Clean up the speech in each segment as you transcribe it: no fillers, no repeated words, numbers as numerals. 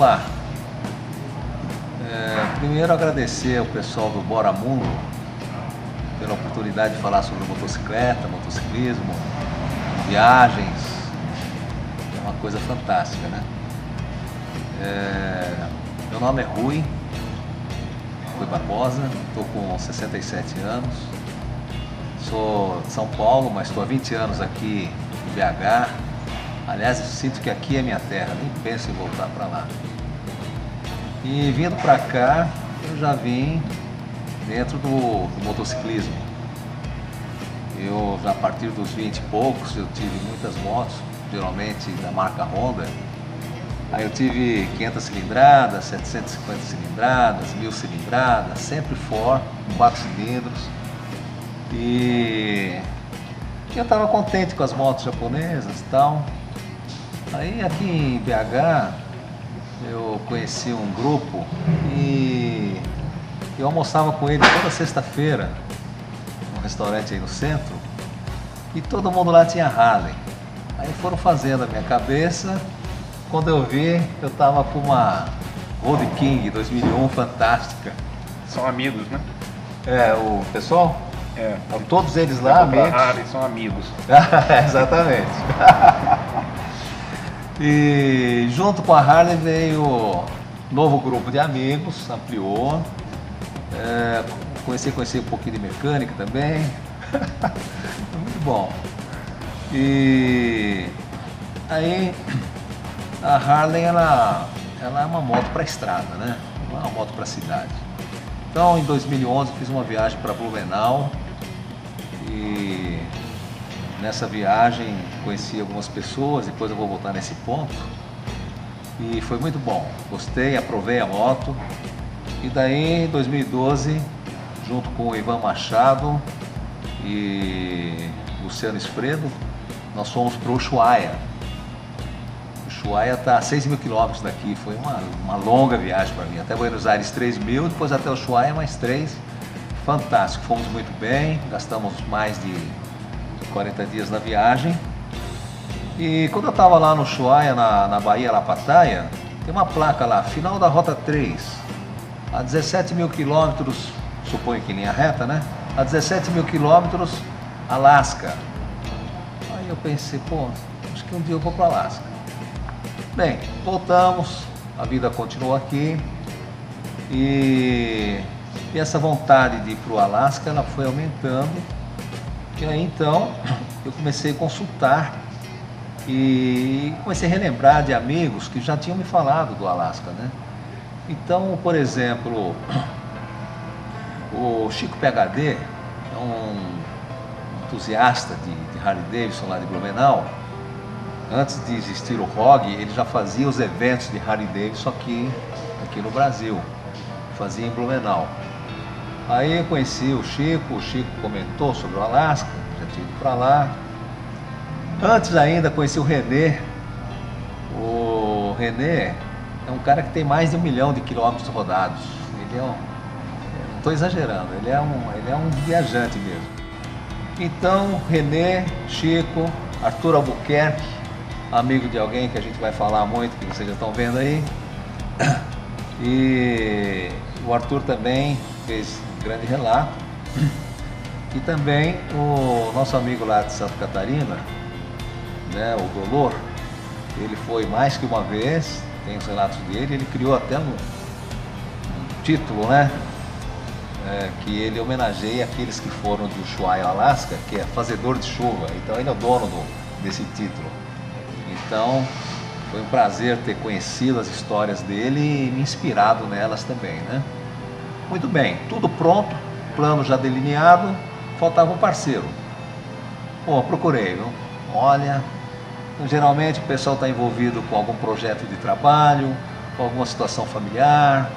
lá. Primeiro agradecer ao pessoal do Bora Mundo pela oportunidade de falar sobre motocicleta, motociclismo, viagens. É uma coisa fantástica, né? Meu nome é Rui Barbosa, estou com 67 anos, sou de São Paulo, mas estou há 20 anos aqui em BH. Aliás, eu sinto que aqui é minha terra, nem penso em voltar para lá. E vindo para cá, eu já vim dentro do motociclismo. Eu, já a partir dos 20 e poucos, eu tive muitas motos, geralmente da marca Honda. Aí eu tive 500 cilindradas, 750 cilindradas, 1000 cilindradas, sempre Ford, com 4 cilindros. E eu estava contente com as motos japonesas e tal. Aí aqui em BH eu conheci um grupo e eu almoçava com eles toda sexta-feira num restaurante aí no centro, e todo mundo lá tinha Harley. Aí foram fazendo a minha cabeça. Quando eu vi, eu tava com uma Road King 2001 fantástica. São amigos, né? O pessoal? Todos eles lá, amigos. Harley, são amigos. Exatamente. E junto com a Harley veio um novo grupo de amigos, ampliou. Conheci um pouquinho de mecânica também. Muito bom. E aí a Harley ela é uma moto para estrada, né? Não é uma moto para cidade. Então em 2011 fiz uma viagem para Blumenau e nessa viagem conheci algumas pessoas, depois eu vou voltar nesse ponto. E foi muito bom, gostei, aprovei a moto. E daí em 2012, junto com o Ivan Machado e Luciano Esfredo, nós fomos para o Ushuaia. O Ushuaia está a 6.000 quilômetros daqui, foi uma longa viagem para mim. Até Buenos Aires 3.000, depois até o Ushuaia mais 3. Fantástico, fomos muito bem, gastamos mais de 40 dias na viagem. E quando eu estava lá no Ushuaia, na Bahia Lapataia, tem uma placa lá, final da Rota 3, a 17.000 quilômetros, suponho que em linha reta, né? A 17.000 quilômetros, Alasca. Aí eu pensei, acho que um dia eu vou para Alasca. Bem, voltamos, a vida continuou aqui e essa vontade de ir para o Alasca, ela foi aumentando. E aí então eu comecei a consultar e comecei a relembrar de amigos que já tinham me falado do Alasca, né? Então, por exemplo, o Chico PhD é um entusiasta de Harley Davidson lá de Blumenau. Antes de existir o ROG, ele já fazia os eventos de Harley Davidson aqui no Brasil, fazia em Blumenau. Aí eu conheci o Chico comentou sobre o Alasca, já tinha ido para lá. Antes ainda conheci o René. O René é um cara que tem mais de 1 milhão de quilômetros rodados. Ele não estou exagerando, ele é um viajante mesmo. Então, René, Chico, Arthur Albuquerque, amigo de alguém que a gente vai falar muito, que vocês já estão vendo aí. E o Arthur também fez grande relato. E também o nosso amigo lá de Santa Catarina, né, o Dolor, ele foi mais que uma vez, tem os relatos dele, ele criou até um título, né, que ele homenageia aqueles que foram de Ushuaia, Alasca, que é Fazedor de Chuva. Então ele é o dono desse título. Então foi um prazer ter conhecido as histórias dele e me inspirado nelas também, né? Muito bem, tudo pronto, plano já delineado, faltava um parceiro. Procurei, viu? Olha, geralmente o pessoal está envolvido com algum projeto de trabalho, com alguma situação familiar,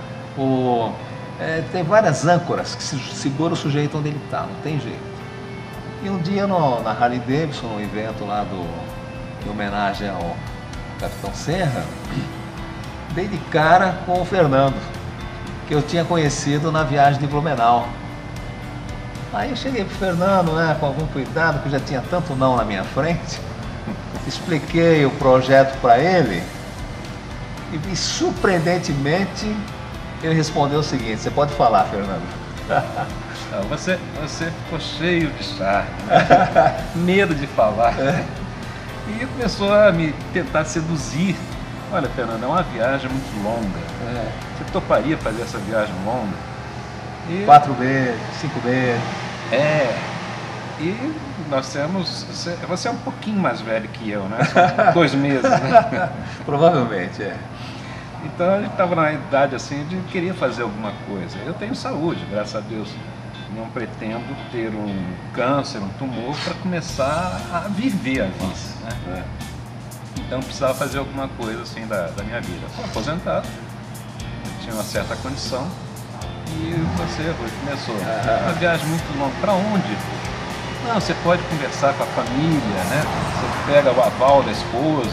tem várias âncoras que seguram o sujeito onde ele está, não tem jeito. E um dia na Harley Davidson, no evento lá em homenagem ao Capitão Serra, dei de cara com o Fernando, que eu tinha conhecido na viagem de Blumenau. Aí eu cheguei pro Fernando, né, com algum cuidado, que já tinha tanto não na minha frente, expliquei o projeto para ele E surpreendentemente, ele respondeu o seguinte: você pode falar, Fernando. Não, você ficou cheio de charme, né? Medo de falar. E começou a me tentar seduzir. Olha, Fernando, é uma viagem muito longa. Você toparia fazer essa viagem longa? 4 vezes, 5 vezes. E nós temos... Você é um pouquinho mais velho que eu, né? São 2 meses, né? Provavelmente, Então a gente estava na idade assim de querer fazer alguma coisa. Eu tenho saúde, graças a Deus. Não pretendo ter um câncer, um tumor para começar a viver a vida, né? Então precisava fazer alguma coisa assim da minha vida. Sou aposentado, tinha uma certa condição e você, Rui, começou. Uma viagem muito longa. Para onde? Não, você pode conversar com a família, né? Você pega o aval da esposa.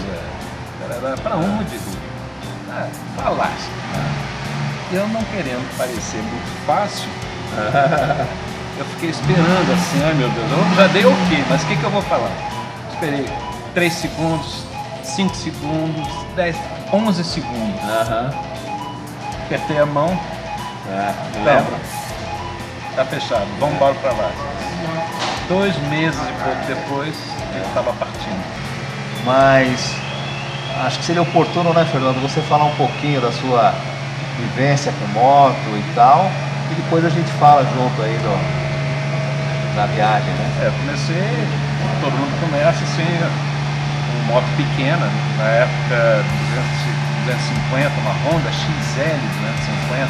Para onde, Rui? Para Alasca. Eu não querendo parecer muito fácil, eu fiquei esperando assim, ai meu Deus, eu já dei ok, mas o que eu vou falar? Esperei 3 segundos, 5 segundos, 10, 11 segundos. Apertei a mão. Lembra? Tá fechado, vamos embora pra lá. 2 meses e pouco depois, ele estava partindo. Mas acho que seria oportuno, né, Fernando, você falar um pouquinho da sua vivência com moto e tal, e depois a gente fala junto aí da viagem, né? Eu comecei, todo mundo começa assim, com moto pequena, na época 250, uma Honda XL 250,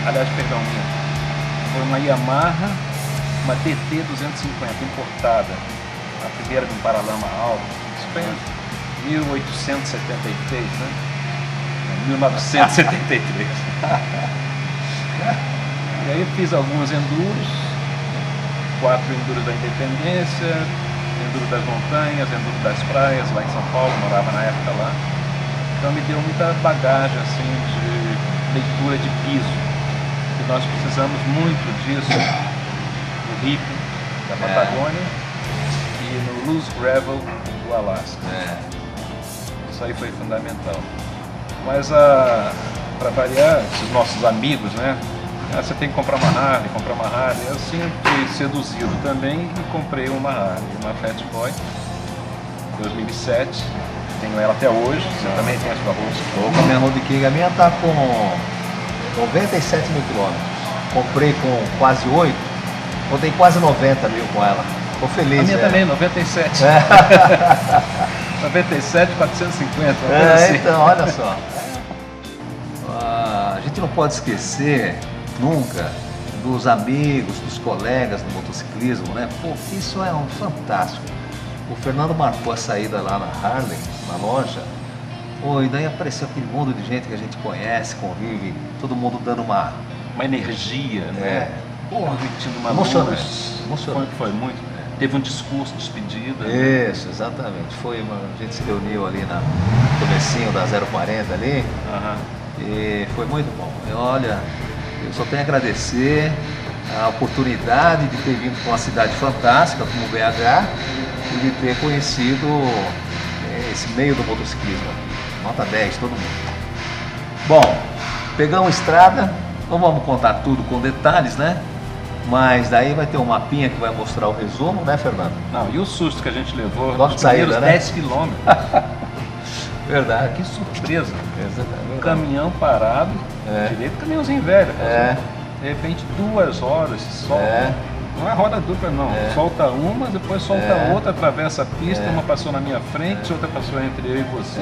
aliás, perdão, foi uma Yamaha, uma TT 250 importada, a primeira de um paralama alto, isso foi em 1873, né? 1973. E aí fiz alguns enduros, 4 enduros da Independência, enduro das montanhas, enduro das praias, lá em São Paulo, morava na época lá. Então me deu muita bagagem assim de leitura de piso, que nós precisamos muito disso no hippie da Patagônia e no loose gravel do Alasca. Isso aí foi fundamental. Mas para variar, esses nossos amigos, né? Você tem que comprar uma Harley. Eu sempre fui seduzido também e comprei uma Harley, uma Fat Boy 2007. Tenho ela até hoje. Você também tem a sua Road King? Estou com a minha Road King. A minha está com 97 mil quilômetros. Comprei com quase 8. Rodei quase 90 mil com ela. Estou feliz. A minha também, 97. 97, 450. Assim. Então, olha só. A gente não pode esquecer nunca dos amigos, dos colegas do motociclismo, né? Pô, isso é um fantástico. O Fernando marcou a saída lá na Harley, na loja. Pô, e daí apareceu aquele mundo de gente que a gente conhece, convive, todo mundo dando uma energia, né? Convertindo uma emocionante. Foi muito. Teve um discurso de despedida. Isso, exatamente. A gente se reuniu ali no comecinho da 040 ali. E foi muito bom. Olha, eu só tenho a agradecer a oportunidade de ter vindo para uma cidade fantástica como BH e de ter conhecido esse meio do motociclismo. Nota 10, todo mundo. Bom, pegamos estrada, não vamos contar tudo com detalhes, né? Mas daí vai ter um mapinha que vai mostrar o resumo, né, Fernando? Não, e o susto que a gente levou nos primeiros 10 quilômetros. Verdade. Que surpresa. Exatamente. Um caminhão parado, direito caminhãozinho velho. De repente 2 horas, solta. Não é roda dupla não, solta uma, depois solta outra, atravessa a pista, uma passou na minha frente, outra passou entre eu e você.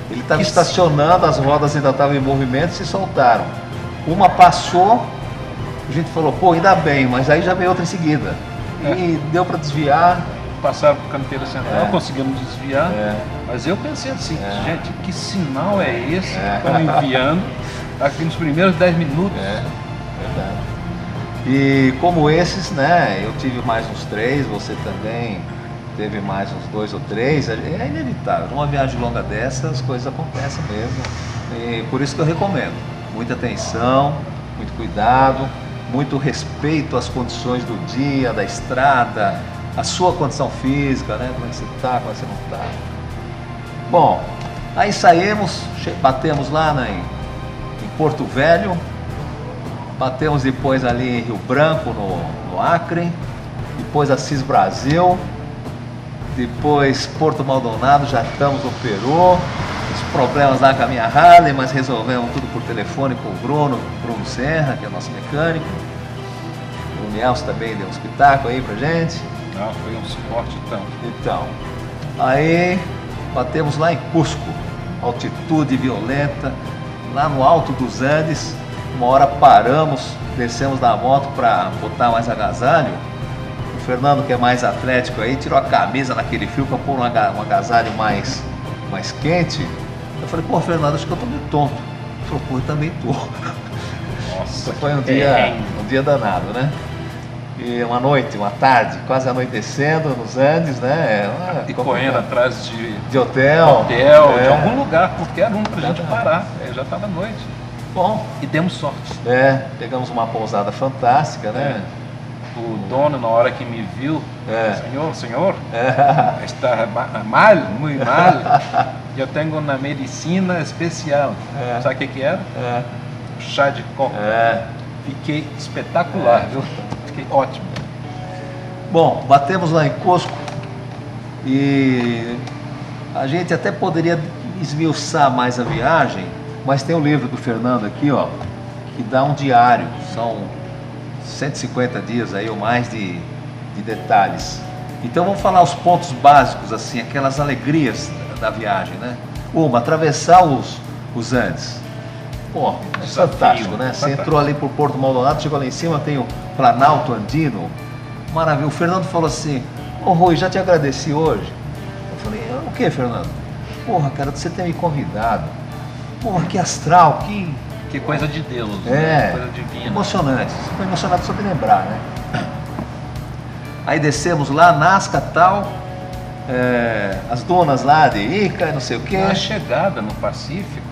Ele estava estacionando, as rodas ainda estavam em movimento e se soltaram. Uma passou, a gente falou, pô, ainda bem, mas aí já veio outra em seguida. E deu para desviar. Passaram por canteira central, conseguimos desviar, mas eu pensei assim, gente, que sinal é esse que estão enviando aqui nos primeiros 10 minutos? Verdade. E como esses, né, eu tive mais uns 3, você também teve mais uns 2 ou 3, é inevitável. Numa viagem longa dessa, as coisas acontecem mesmo. E por isso que eu recomendo. Muita atenção, muito cuidado, muito respeito às condições do dia, da estrada, a sua condição física, né? Como é que você está, como é que você não está. Bom, Aí saímos, batemos lá em Porto Velho, batemos depois ali em Rio Branco, no Acre, depois Assis Brasil, depois Porto Maldonado, já estamos no Peru, os problemas lá com a minha Harley, mas resolvemos tudo por telefone com o Bruno Serra, que é nosso mecânico. O Nelson também deu um espetáculo aí pra gente. Ah, foi um suporte tanto. Então, aí batemos lá em Cusco, altitude violenta, lá no alto dos Andes. Uma hora paramos, descemos da moto para botar mais agasalho. O Fernando, que é mais atlético aí, tirou a camisa naquele frio para pôr um agasalho mais quente. Eu falei, pô, Fernando, acho que eu tô meio tonto. Ele falou, pô, eu também tô. Nossa, foi um dia danado, né? E uma noite, uma tarde, quase anoitecendo nos Andes, né? E correndo atrás de hotel, de algum lugar, porque era pra gente parar, já estava noite. Bom, e demos sorte. Pegamos uma pousada fantástica, né? O dono, na hora que me viu, senhor, está mal, muito mal. Eu tenho uma medicina especial. Sabe o que era? Chá de coca. Fiquei espetacular, viu? Fiquei ótimo. Bom, batemos lá em Cusco e a gente até poderia esmiuçar mais a viagem, mas tem o livro do Fernando aqui, ó, que dá um diário, são 150 dias aí ou mais de detalhes. Então vamos falar os pontos básicos, assim, aquelas alegrias da viagem, né? Atravessar os Andes. Pô, é fantástico, né? Você entrou ali por Porto Maldonado, chegou lá em cima, tem o Planalto Andino, maravilha. O Fernando falou assim, ô Rui, já te agradeci hoje. Eu falei, o que, Fernando? Porra, cara, você ter me convidado. Porra, que astral, que coisa de Deus, né? Coisa divina. Emocionante, ficou emocionado só de lembrar, né? Aí descemos lá, Nazca tal, as dunas lá de Ica, não sei o quê. A chegada no Pacífico,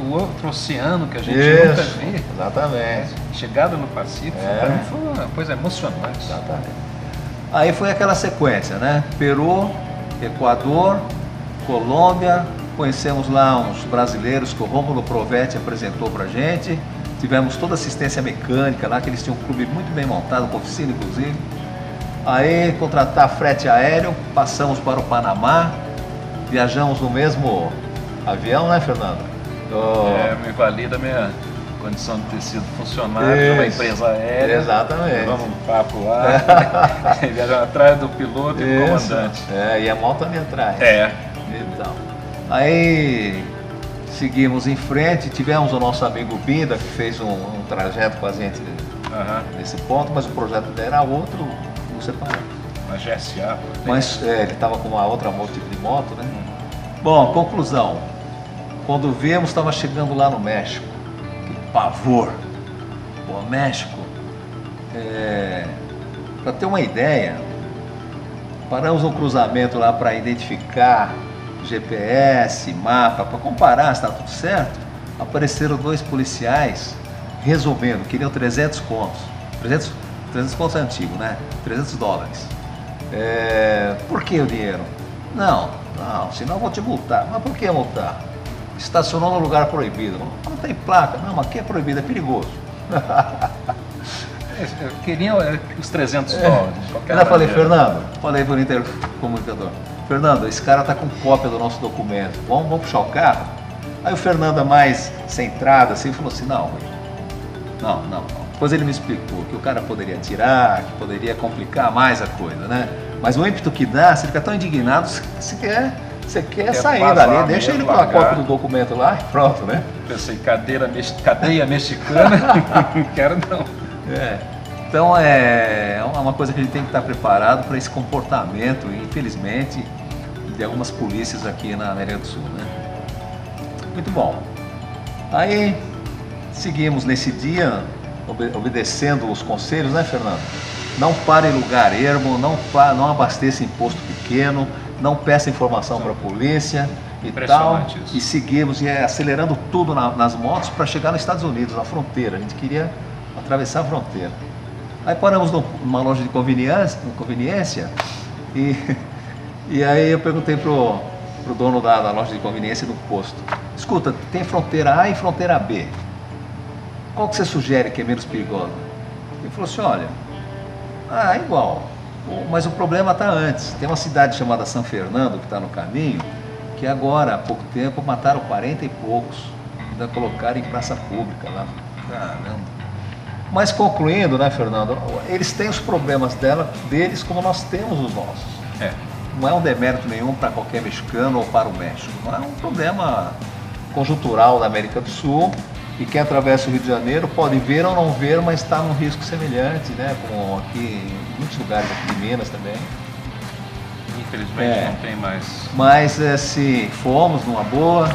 o outro oceano que a gente nunca vê. Exatamente. Chegada no Pacífico, para mim foi uma coisa emocionante. Exatamente. Aí foi aquela sequência, né? Peru, Equador, Colômbia, conhecemos lá uns brasileiros que o Rômulo Provetti apresentou pra gente. Tivemos toda a assistência mecânica lá, que eles tinham um clube muito bem montado, com oficina inclusive. Aí contratar frete aéreo, passamos para o Panamá, viajamos no mesmo avião, né, Fernando? Me valida a minha condição de ter sido funcionário de uma empresa aérea. Exatamente. Vamos um papo lá, viajando atrás do piloto e do comandante. E a moto ali atrás. Então, aí seguimos em frente, tivemos o nosso amigo Binda, que fez um trajeto com a gente nesse ponto, mas o projeto dele era outro, separado. Uma GSA. Mas ele estava com uma outra tipo de moto, né? Bom, conclusão. Quando vimos, estava chegando lá no México. Que pavor! Pô, México. Para ter uma ideia, paramos no cruzamento lá para identificar GPS, mapa, para comparar se está tudo certo. Apareceram dois policiais, resumindo, queriam 300 contos. 300 contos é antigo, né? $300. Por que o dinheiro? Não, senão eu vou te multar. Mas por que multar? Estacionou no lugar proibido. Não tem placa. Não, mas aqui é proibido, é perigoso. Queriam os $300. Eu falei, Fernando, falei para o intercomunicador, Fernando, esse cara tá com cópia do nosso documento, vamos puxar o carro? Aí o Fernando, mais centrado assim, falou assim, não. Depois ele me explicou que o cara poderia tirar, que poderia complicar mais a coisa, né? Mas o ímpeto que dá, você fica tão indignado, você quer sair dali, deixa ele com a cópia do documento lá e pronto, né? Pensei, cadeia mexicana, não quero não. Então é uma coisa que a gente tem que estar preparado para esse comportamento, infelizmente, de algumas polícias aqui na América do Sul, né? Muito bom. Aí seguimos nesse dia, obedecendo os conselhos, né, Fernando? Não pare em lugar ermo, não abasteça em posto pequeno, não peça informação para a polícia e tal. Isso. E seguimos acelerando tudo nas motos para chegar nos Estados Unidos, na fronteira. A gente queria atravessar a fronteira. Aí paramos numa loja de conveniência e aí eu perguntei pro pro dono da loja de conveniência do posto: escuta, tem fronteira A e fronteira B. Qual que você sugere que é menos perigosa? Ele falou assim: olha, é igual, mas o problema está antes. Tem uma cidade chamada São Fernando que está no caminho, que agora, há pouco tempo, mataram 40 e poucos, ainda colocaram em praça pública lá. Caramba. Mas concluindo, né, Fernando, eles têm os problemas deles como nós temos os nossos. Não é um demérito nenhum para qualquer mexicano ou para o México. Não é um problema conjuntural da América do Sul, e quem atravessa o Rio de Janeiro pode ver ou não ver, mas está num risco semelhante, né, como aqui em muitos lugares aqui de Minas também. Infelizmente não tem mais. Mas se formos numa boa,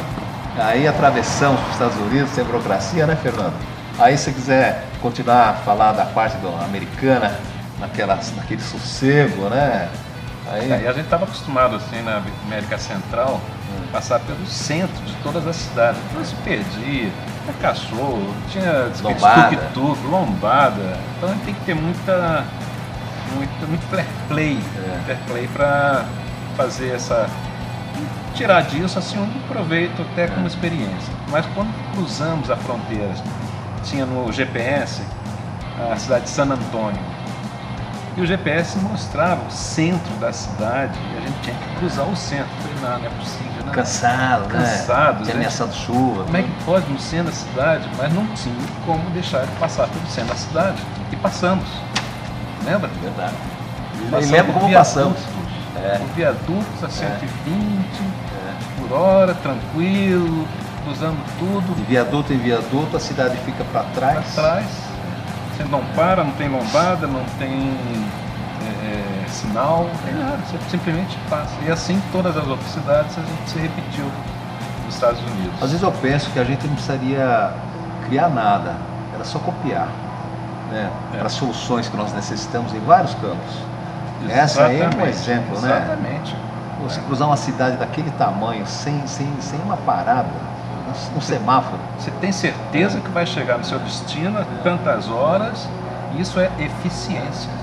aí atravessamos para os Estados Unidos, sem burocracia, né, Fernando? Aí se você quiser continuar a falar da parte americana, naquele sossego, né? Aí a gente estava acostumado assim na América Central, passar pelo centro de todas as cidades. Então se perdia, tinha cachorro, tinha tuk-tuk, lombada. Então a gente tem que ter muito fair play, para fazer tirar disso assim um proveito até como experiência. Mas quando cruzamos a fronteira, tinha no GPS a cidade de San Antônio. E o GPS mostrava o centro da cidade e a gente tinha que cruzar o centro. Eu falei, não é possível. Não. Cansado, né? Tinha ameaçado chuva. Como é que pode no centro da cidade? Mas não tinha como deixar de passar pelo centro da cidade. E passamos. Lembra? Verdade. E lembro como passamos. O viaduto a 120 por hora, tranquilo, cruzando tudo. De viaduto em viaduto, a cidade fica para trás. Você não para, não tem lombada, não tem sinal, não tem nada, você simplesmente passa. E assim todas as outras cidades a gente se repetiu nos Estados Unidos. Às vezes eu penso que a gente não precisaria criar nada, era só copiar, né? Para soluções que nós necessitamos em vários campos. Essa aí é um exemplo, né? Exatamente. Você cruzar uma cidade daquele tamanho, sem uma parada, um semáforo. Você tem certeza que vai chegar no seu destino a tantas horas, isso é eficiência.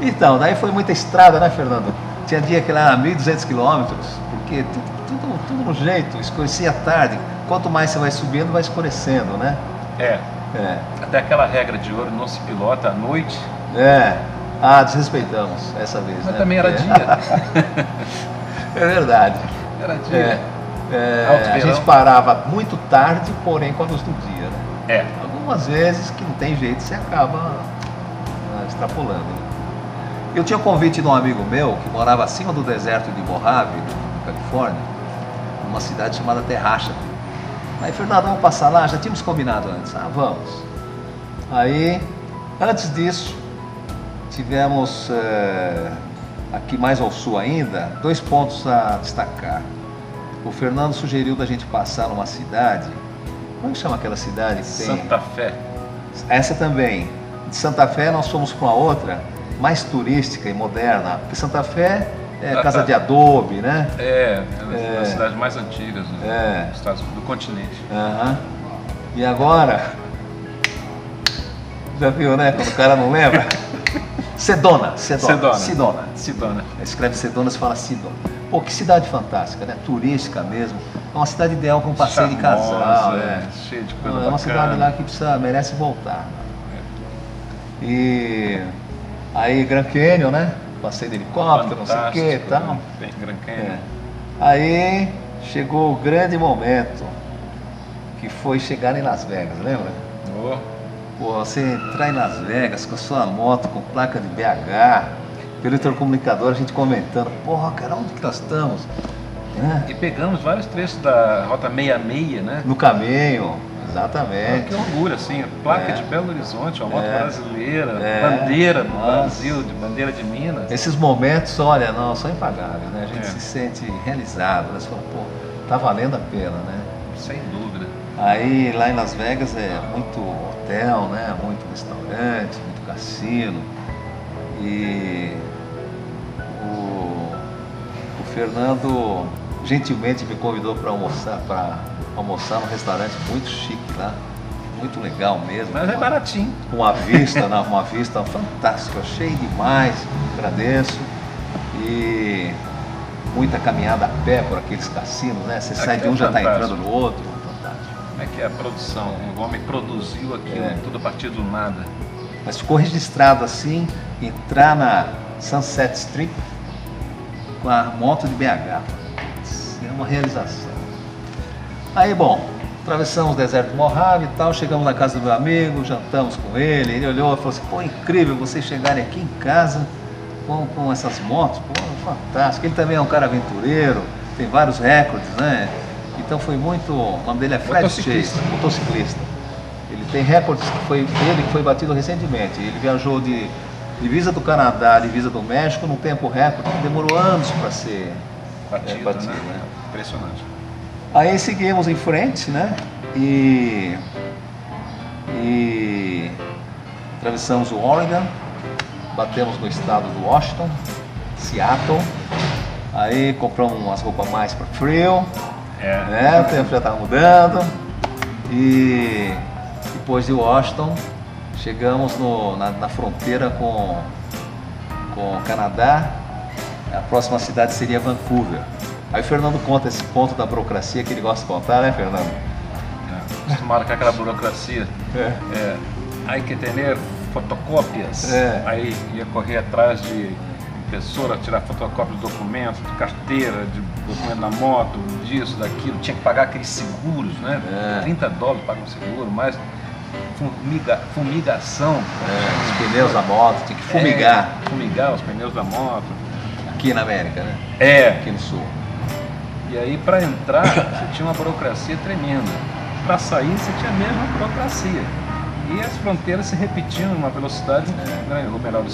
Então, daí foi muita estrada, né, Fernando? Tinha dia que era 1.200 quilômetros, porque tudo no jeito, escurecia tarde. Quanto mais você vai subindo, vai escurecendo, né? Até aquela regra de ouro, não se pilota à noite. Desrespeitamos essa vez. Mas né? também era dia. É verdade. Era dia. A gente parava muito tarde, porém com a luz do dia, né? Algumas vezes que não tem jeito, você acaba extrapolando. Eu tinha um convite de um amigo meu que morava acima do deserto de Mojave, na Califórnia, numa cidade chamada Terracha. Aí, Fernando, vamos passar lá? Já tínhamos combinado antes. Vamos. Aí, antes disso, tivemos aqui mais ao sul ainda, 2 pontos a destacar. O Fernando sugeriu da gente passar numa cidade, como chama aquela cidade? Santa Fé. Essa também. De Santa Fé nós fomos para uma outra, mais turística e moderna, porque Santa Fé é casa de adobe, né? Uma das cidades mais antigas dos Estados Unidos, do continente. E agora, já viu, né? Quando o cara não lembra? Sedona. Escreve Sedona, se fala Sidona. Pô, que cidade fantástica, né? Turística mesmo. É uma cidade ideal para um passeio de casal. Cheio de coisa É uma cidade lá que merece voltar. E aí Grand Canyon, né? Passeio de helicóptero, não sei o que e tal. Grand Canyon. Aí chegou o grande momento, que foi chegar em Las Vegas, lembra? Pô, você entrar em Las Vegas com a sua moto, com placa de BH, pelo intercomunicador, a gente comentando, porra, cara, onde que nós estamos? E pegamos vários trechos da Rota 66, né? No caminho, exatamente. Que orgulho, assim, placa de Belo Horizonte, uma moto brasileira, bandeira do Brasil, de bandeira de Minas. Esses momentos, olha, não, são impagáveis, né? A gente se sente realizado, né? Você fala, pô, tá valendo a pena, né? Sem dúvida. Aí lá em Las Vegas é muito hotel, né? Muito restaurante, muito cassino. E o Fernando gentilmente me convidou para almoçar num restaurante muito chique lá, muito legal mesmo. Mas é baratinho. Uma vista fantástica, achei demais, agradeço. E muita caminhada a pé por aqueles cassinos, né? Você sai de um, já está entrando no outro. Fantástico. Como é que é a produção? O homem produziu aquilo tudo a partir do nada. Mas ficou registrado assim, entrar na Sunset Strip com a moto de BH. É uma realização. Aí, bom, atravessamos o deserto do Mojave e tal, chegamos na casa do meu amigo, jantamos com ele, ele olhou e falou assim, pô, incrível vocês chegarem aqui em casa com essas motos, pô, fantástico. Ele também é um cara aventureiro, tem vários recordes, né? Então foi muito, o nome dele é Fred Chase, motociclista. Ele tem recordes que foi batido recentemente. Ele viajou de divisa do Canadá, divisa do México, num tempo recorde, que demorou anos para ser batido, né? Impressionante. Aí seguimos em frente, né? E atravessamos o Oregon, batemos no estado do Washington, Seattle. Aí compramos umas roupas mais para frio, né? O tempo já estava mudando. E depois de Washington, chegamos na fronteira com o Canadá. A próxima cidade seria Vancouver. Aí o Fernando conta esse ponto da burocracia que ele gosta de contar, né, Fernando? Acostumado com aquela burocracia. Aí que ter fotocópias. Aí ia correr atrás de impressora, tirar fotocópia do documento, de carteira, de documento na moto, disso, daquilo. Tinha que pagar aqueles seguros, né? $30 paga um seguro, mais fumigação. Os pneus da moto, tinha que fumigar. Fumigar os pneus da moto. Aqui na América, né? Aqui no Sul. E aí, para entrar, você tinha uma burocracia tremenda. Para sair, você tinha a mesma burocracia. E as fronteiras se repetiam numa velocidade grande, ou melhor,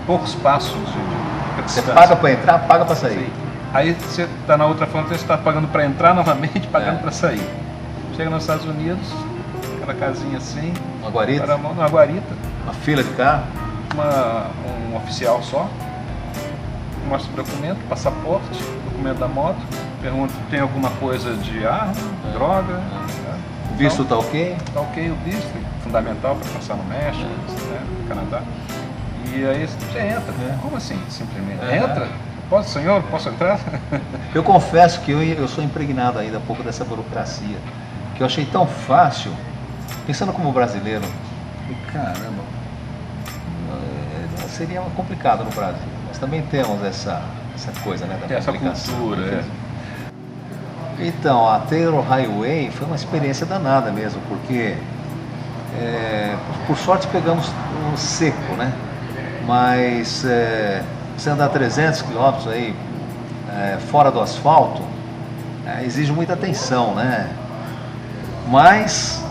poucos passos de Você paga para entrar, paga para sair. Sim. Aí você está na outra fronteira, você está pagando para entrar novamente, pagando para sair. Chega nos Estados Unidos, aquela casinha assim. Uma guarita? Uma guarita. Uma fila de carro? Um oficial só. Mostra o documento, passaporte, documento da moto, pergunta se tem alguma coisa de arma, droga. O visto está ok? Está ok o visto, fundamental para passar no México, no Canadá. E aí você entra. Como assim, simplesmente? Entra? Posso, senhor? Posso entrar? Eu confesso que eu sou impregnado ainda um pouco dessa burocracia, que eu achei tão fácil, pensando como brasileiro, e caramba, seria complicado no Brasil. Nós também temos essa coisa, né, da essa cultura. Então, a Taylor Highway foi uma experiência danada mesmo, porque por sorte pegamos um seco, né? Mas você andar 300 km aí fora do asfalto exige muita atenção, né? Mas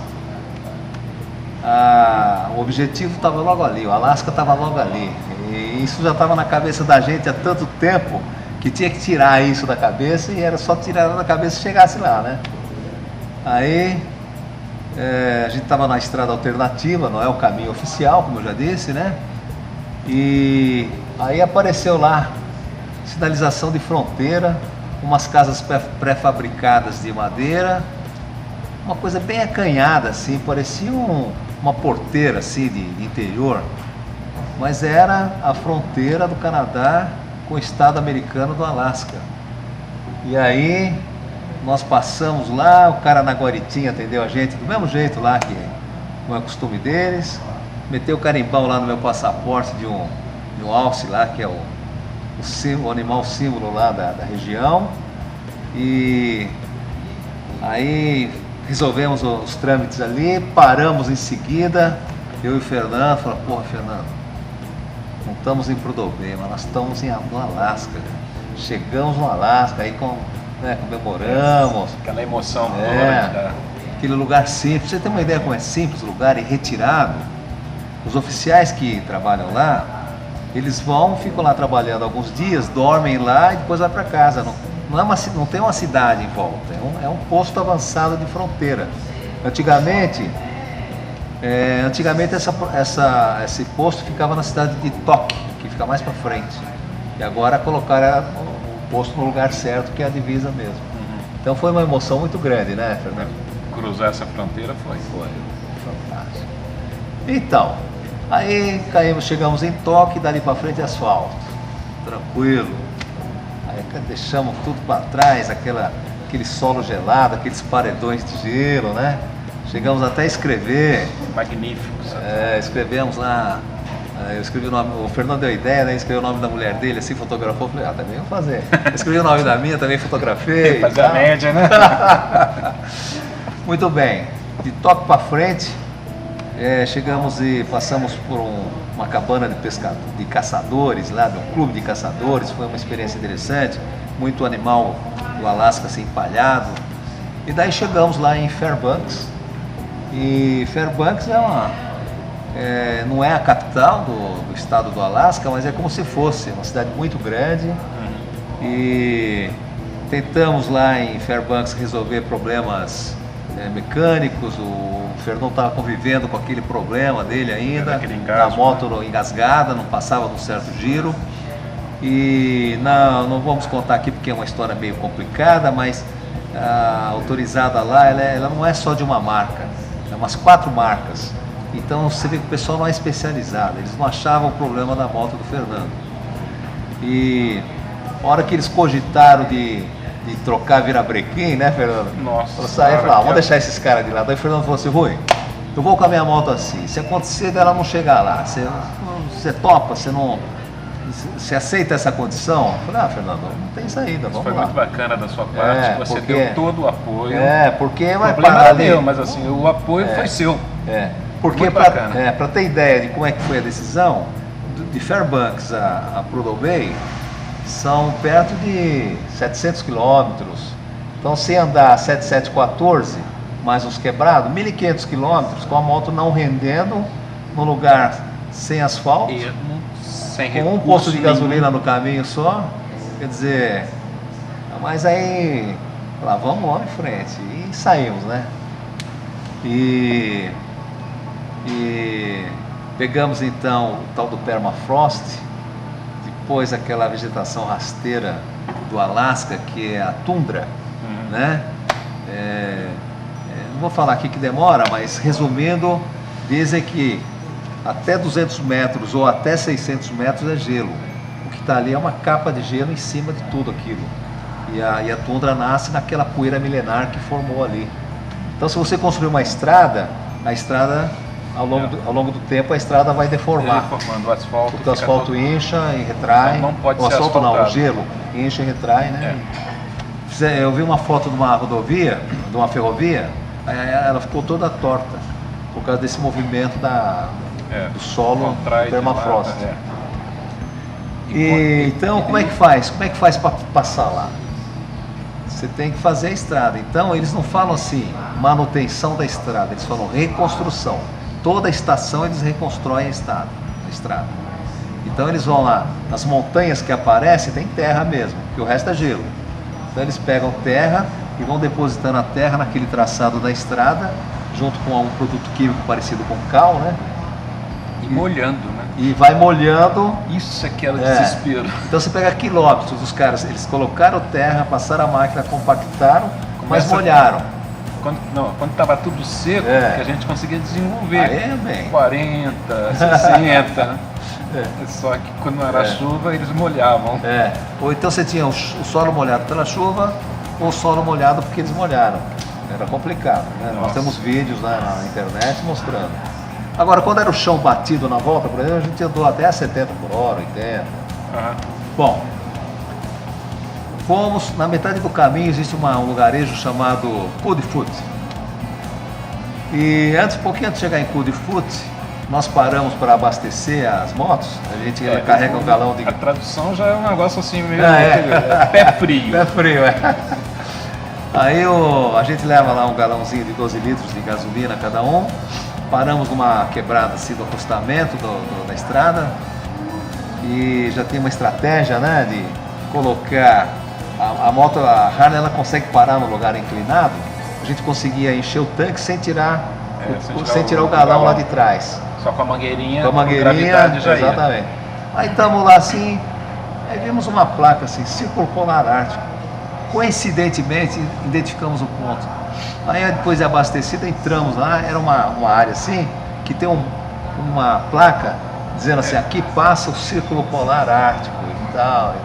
o objetivo estava logo ali, o Alasca estava logo ali. E isso já estava na cabeça da gente há tanto tempo que tinha que tirar isso da cabeça e era só tirar da cabeça e chegasse lá, né? Aí a gente estava na estrada alternativa, não é o caminho oficial, como eu já disse, né? E aí apareceu lá sinalização de fronteira, umas casas pré-fabricadas de madeira, uma coisa bem acanhada assim, parecia uma porteira assim de interior. Mas era a fronteira do Canadá com o estado americano do Alasca. E aí nós passamos lá, o cara na guaritinha atendeu a gente do mesmo jeito lá, que não é costume deles, meteu o carimbão lá no meu passaporte de um alce lá, que é o animal símbolo lá da região. E aí resolvemos os trâmites ali, paramos em seguida, eu e o Fernando, falamos, porra, Fernando, não estamos em Prudhoe, nós estamos no Alasca. Chegamos no Alasca, aí comemoramos. Aquela emoção. Aquele lugar simples. Pra você ter uma ideia como é simples o lugar e retirado, os oficiais que trabalham lá, eles ficam lá trabalhando alguns dias, dormem lá e depois vão para casa. Não tem uma cidade em volta, é um posto avançado de fronteira. Antigamente esse posto ficava na cidade de Tok, que fica mais para frente. E agora colocaram o posto no lugar certo, que é a divisa mesmo. Então foi uma emoção muito grande, né, Fernando? Cruzar essa fronteira foi fantástico. Então, aí chegamos em Tok, dali para frente asfalto, tranquilo. deixamos tudo para trás, aquele solo gelado, aqueles paredões de gelo, né? Chegamos até a escrever. Magnífico. Escrevemos lá. Eu escrevi o nome, o Fernando deu a ideia, né? Escreveu o nome da mulher dele, assim, fotografou. Falei, também vou fazer. Escrevi o nome da minha, também fotografei. Fazer a média, né? Muito bem. De toque para frente, chegamos e passamos por uma cabana de caçadores, lá do clube de caçadores. Foi uma experiência interessante. Muito animal do Alasca assim, empalhado. E daí chegamos lá em Fairbanks. E Fairbanks não é a capital do estado do Alasca, mas é como se fosse uma cidade muito grande. E tentamos lá em Fairbanks resolver problemas mecânicos. O Fernando estava convivendo com aquele problema dele ainda, a moto engasgada, não passava de um certo giro. E não vamos contar aqui porque é uma história meio complicada, mas a autorizada lá, ela não é só de uma marca, é umas 4 marcas. Então você vê que o pessoal não é especializado, eles não achavam o problema da moto do Fernando. E a hora que eles cogitaram de trocar virabrequim, né, Fernando? Nossa. Vamos deixar esses caras de lado. Aí o Fernando falou assim, Rui, eu vou com a minha moto assim, se acontecer dela não chegar lá, você topa, você aceita essa condição? Eu falei, Fernando, não tem saída, vamos lá. Foi muito bacana da sua parte, você deu todo o apoio. Porque vai parar ali. Mas assim, o apoio foi seu. Porque para ter ideia de como é que foi a decisão, de Fairbanks a Prudhoe Bay, são perto de 700 quilômetros. Então, se andar 7714, mais uns quebrados, 1.500 quilômetros, com a moto não rendendo, no lugar sem asfalto, com um posto de gasolina no caminho só, quer dizer, mas aí, lá vamos em frente, e saímos, né? E pegamos então o tal do permafrost, depois aquela vegetação rasteira do Alasca, que é a tundra, né? Não vou falar aqui que demora, mas resumindo, dizem que até 200 metros ou até 600 metros é gelo. O que está ali é uma capa de gelo em cima de tudo aquilo. E a tundra nasce naquela poeira milenar que formou ali. Então, se você construir uma estrada, a estrada, ao longo do tempo, a estrada vai deformar. Deformando o asfalto. Porque o asfalto incha e retrai. Não pode o ser asfalto asfaltado. não, o gelo incha e retrai, né? Eu vi uma foto de uma rodovia, de uma ferrovia, ela ficou toda torta por causa desse movimento do solo do permafrost. Então, como é que faz? Como é que faz para passar lá? Você tem que fazer a estrada. Então, eles não falam assim, manutenção da estrada, eles falam reconstrução. Toda a estação eles reconstroem a estrada. Então, eles vão lá, nas montanhas que aparecem, tem terra mesmo, porque o resto é gelo. Então, eles pegam terra e vão depositando a terra naquele traçado da estrada, junto com um produto químico parecido com cal, né? E molhando, né? E vai molhando. Isso é que era o desespero. Então você pega quilômetros dos caras, eles colocaram terra, passaram a máquina, compactaram, mas molharam. Quando estava tudo seco, que a gente conseguia desenvolver. Bem. 40, 60. Só que quando não era chuva, eles molhavam. Ou então você tinha o solo molhado pela chuva, ou o solo molhado porque eles molharam. Era complicado, né? Nós temos vídeos lá na internet mostrando. Agora, quando era o chão batido na volta, por exemplo, a gente andou até a 70 por hora, 80. Bom, fomos, na metade do caminho existe um lugarejo chamado Coodfoot. E um pouquinho antes de chegar em Coodfoot, nós paramos para abastecer as motos. A gente carrega um galão de... A tradução já é um negócio assim meio... pé frio. Pé frio, Aí a gente leva lá um galãozinho de 12 litros de gasolina cada um. Paramos numa quebrada assim do acostamento da estrada e já tem uma estratégia, né, de colocar a moto, a Harley, ela consegue parar no lugar inclinado. A gente conseguia encher o tanque sem tirar o galão lá de trás. Só com a mangueirinha, já exatamente. Aí estamos lá assim, aí vimos uma placa assim, Círculo Polar Ártico. Coincidentemente, identificamos o ponto. Aí depois de abastecida, entramos lá, era uma área assim, que tem uma placa dizendo assim, aqui passa o Círculo Polar Ártico e tal.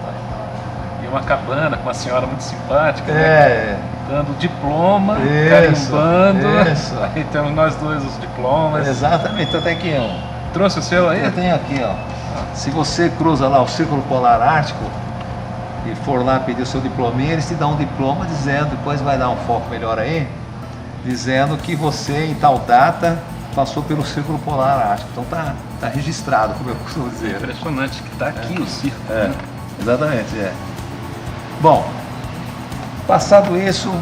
E uma cabana com uma senhora muito simpática, né? É. Dando diploma, Isso, carimbando. isso. Aí temos nós dois os diplomas. Exatamente, até aqui, ó. Trouxe o seu aí? Eu tenho aqui, ó. Se você cruza lá o Círculo Polar Ártico e for lá pedir o seu diplominha, eles te dão um diploma dizendo, depois vai dar um foco melhor aí, dizendo que você em tal data passou pelo Círculo Polar Ártico. Então tá registrado, como eu costumo dizer. Impressionante que tá aqui o círculo. É, exatamente, é. Bom, passado isso,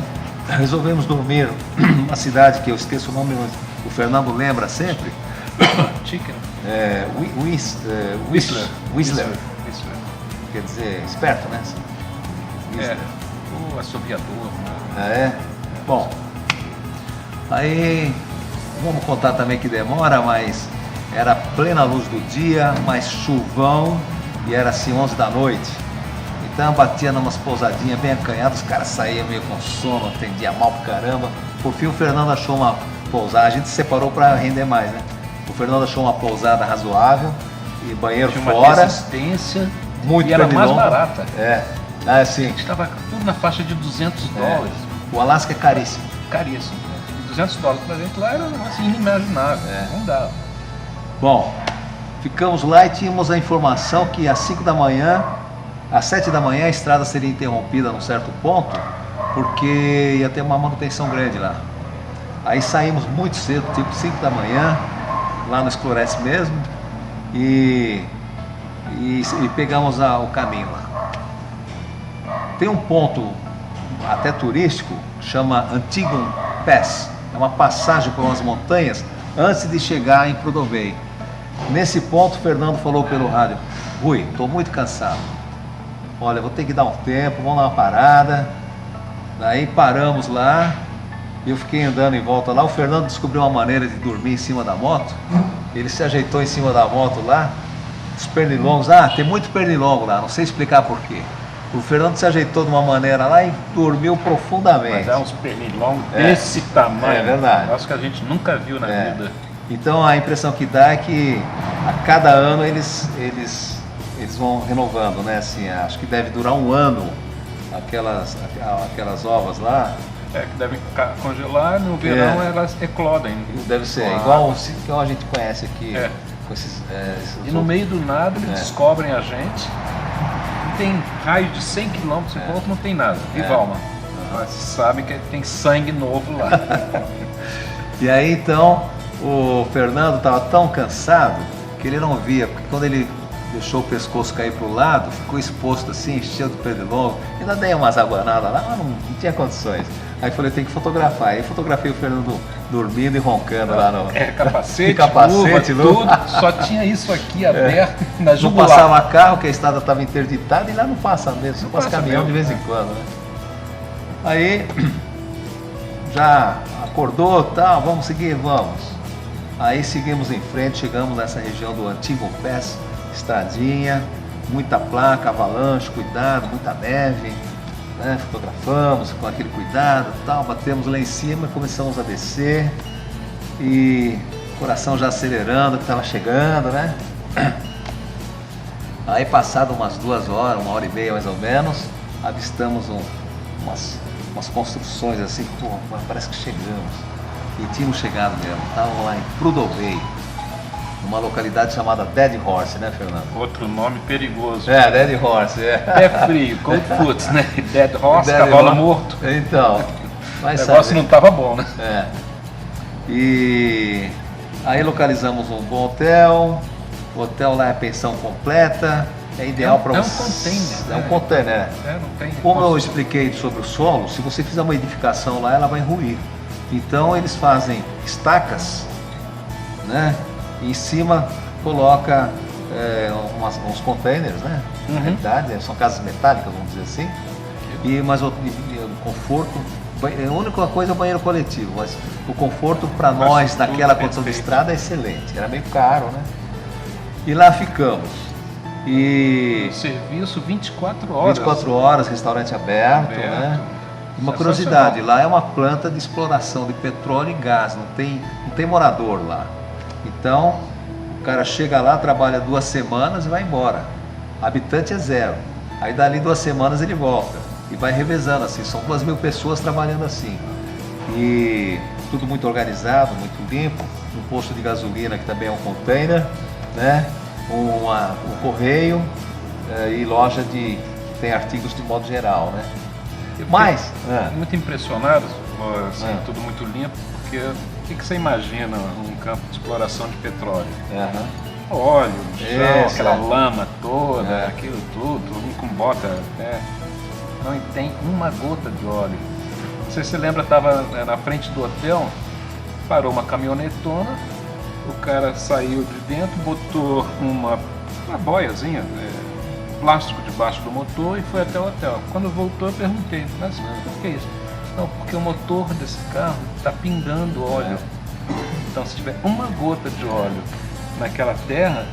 resolvemos dormir numa cidade que eu esqueço o nome, mas o Fernando lembra sempre. Chicken. Whistler. Quer dizer, esperto, né? É, o assobiador. Né? É. Bom, aí vamos contar também que demora, mas era plena luz do dia, mais chuvão e era assim 11 da noite. Então batia numas pousadinhas bem acanhadas, os caras saíam meio com sono, atendia mal pra caramba. Por fim o Fernando achou uma pousada, a gente se separou para render mais, né? O Fernando achou uma pousada razoável e banheiro tinha uma fora. resistência Muito e era mais pernilongo. barata. É, ah, sim. Estava tudo na faixa de 200 dólares. O Alasca é caríssimo. Caríssimo. E 200 dólares pra gente lá era assim, inimaginável. Não dava. Bom, ficamos lá e tínhamos a informação que às 5 da manhã, às 7 da manhã, a estrada seria interrompida num certo ponto, porque ia ter uma manutenção grande lá. Aí saímos muito cedo, tipo 5 da manhã, lá no Esclarece mesmo, e pegamos o caminho lá. Tem um ponto até turístico, chama Antigon Pass, é uma passagem por umas montanhas antes de chegar em Prudhoe Bay. Nesse ponto, o Fernando falou pelo rádio: Rui, estou muito cansado, olha, vou ter que dar um tempo, vamos dar uma parada. Daí paramos lá, eu fiquei andando em volta lá. O Fernando descobriu uma maneira de dormir em cima da moto. Ele se ajeitou em cima da moto lá, os pernilongos, tem muito pernilongo lá, não sei explicar porquê. O Fernando se ajeitou de uma maneira lá e dormiu profundamente. Mas é uns pernilongos desse tamanho. É verdade. Acho que a gente nunca viu na vida. Então a impressão que dá é que a cada ano eles vão renovando, né? Assim, acho que deve durar um ano aquelas ovas lá. É, que devem congelar, no verão elas eclodem. Deve ser, igual a gente conhece aqui. Com esses e no meio do nada eles descobrem a gente. Tem raio de 100 km em volta, não tem nada. E Valma. Mas sabem que tem sangue novo lá. E aí então o Fernando estava tão cansado que ele não via, porque quando ele deixou o pescoço cair para o lado, ficou exposto assim, cheio de pernilongo. Ainda dei umas aguanadas lá, mas não tinha condições. Aí falei, tem que fotografar. Aí fotografei o Fernando dormindo e roncando lá no... capacete, luva, tudo. Só tinha isso aqui aberto na jugular. Não passava carro, que a estrada estava interditada, e lá não passa mesmo, só passa caminhão de vez em quando, né? Aí, já acordou, tal, vamos seguir, vamos. Aí seguimos em frente, chegamos nessa região do Antigon Pass, estradinha, muita placa, avalanche, cuidado, muita neve. Né, fotografamos com aquele cuidado, tal, batemos lá em cima e começamos a descer e o coração já acelerando, que estava chegando, né? Aí passado umas 2 horas, 1h30 mais ou menos, avistamos umas construções assim, pô, parece que chegamos. E tínhamos chegado mesmo, estávamos lá em Prudhoe Bay, numa localidade chamada Dead Horse, né, Fernando? Outro nome perigoso. Dead Horse, Pé frio, cold foot, né? Dead Horse, cavalo morto. Então, o negócio não estava bom, né? E aí localizamos um bom hotel. O hotel lá é pensão completa. É ideal para você. É um container. É um container. Não tem. Como eu expliquei sobre o solo, se você fizer uma edificação lá, ela vai ruir. Então eles fazem estacas, né? E em cima coloca uns containers, né? Na realidade, são casas metálicas, vamos dizer assim. Mas o conforto, a única coisa é o banheiro coletivo, mas o conforto para nós naquela condição de estrada é excelente. Era meio caro, né? E lá ficamos. E serviço 24 horas. 24 horas, restaurante aberto, né? Uma curiosidade, lá é uma planta de exploração de petróleo e gás, não tem morador lá. Então, o cara chega lá, trabalha 2 semanas e vai embora. Habitante é 0. Aí dali 2 semanas ele volta e vai revezando assim, são 2.000 pessoas trabalhando assim. E tudo muito organizado, muito limpo, um posto de gasolina que também é um container, né? Um correio e loja que tem artigos de modo geral, né? Mas muito impressionado, assim, tudo muito limpo, porque o que você imagina um campo de exploração de petróleo? Óleo, chão, aquela lama toda, aquilo tudo, com bota, não tem uma gota de óleo. Não sei se você lembra, estava na frente do hotel, parou uma caminhonetona, o cara saiu de dentro, botou uma boiazinha, plástico debaixo do motor e foi até o hotel. Quando voltou eu perguntei, mas por que isso? Não, porque o motor desse carro está pingando óleo. Então se tiver uma gota de óleo naquela terra,